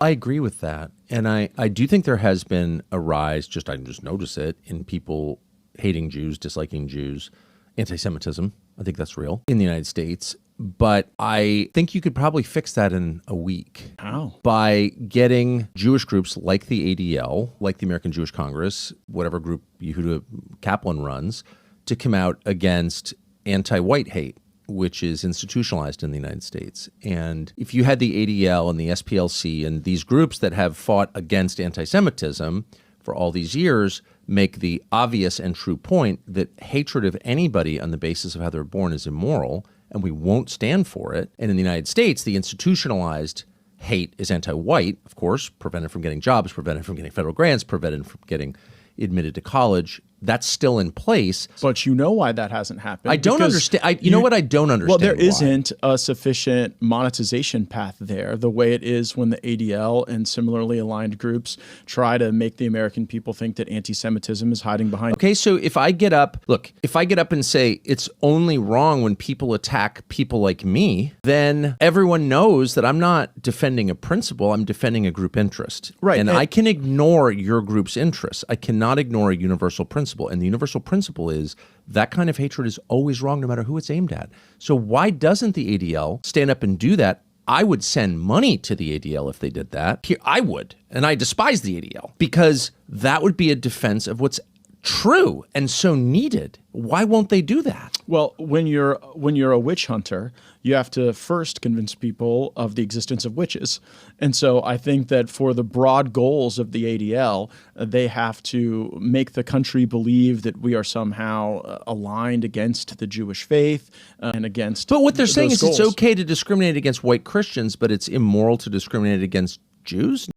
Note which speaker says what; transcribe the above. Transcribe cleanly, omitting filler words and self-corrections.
Speaker 1: I agree with that. And I do think there has been a rise, I just notice it, in people hating Jews, disliking Jews, anti-Semitism. I think that's real in the United States. But I think you could probably fix that in a week.
Speaker 2: How?
Speaker 1: By getting Jewish groups like the ADL, like the American Jewish Congress, whatever group Yehuda Kaplan runs, to come out against anti-white hate, which is institutionalized in the United States. And if you had the ADL and the SPLC and these groups that have fought against anti-Semitism for all these years, make the obvious and true point that hatred of anybody on the basis of how they're born is immoral, and we won't stand for it. And in the United States, the institutionalized hate is anti-white, of course, prevented from getting jobs, prevented from getting federal grants, prevented from getting admitted to college. That's still in place.
Speaker 2: But you know why that hasn't happened.
Speaker 1: I don't understand. You know what I don't understand?
Speaker 2: Well, there
Speaker 1: why.
Speaker 2: isn't a sufficient monetization path there, the way it is when the ADL and similarly aligned groups try to make the American people think that anti-Semitism is hiding behind.
Speaker 1: Okay, so if I get up and say it's only wrong when people attack people like me, then everyone knows that I'm not defending a principle, I'm defending a group interest.
Speaker 2: Right.
Speaker 1: And I can ignore your group's interests. I cannot ignore a universal principle. And the universal principle is that kind of hatred is always wrong no matter who it's aimed at. So why doesn't the ADL stand up and do that? I would send money to the ADL if they did that. I would. And I despise the ADL because that would be a defense of what's true and so needed. Why won't they do that?
Speaker 2: Well, when you're a witch hunter, you have to first convince people of the existence of witches. And so I think that for the broad goals of the ADL, they have to make the country believe that we are somehow aligned against the Jewish faith and against
Speaker 1: But what they're saying is
Speaker 2: goals.
Speaker 1: it's okay to discriminate against white Christians, but it's immoral to discriminate against Jews?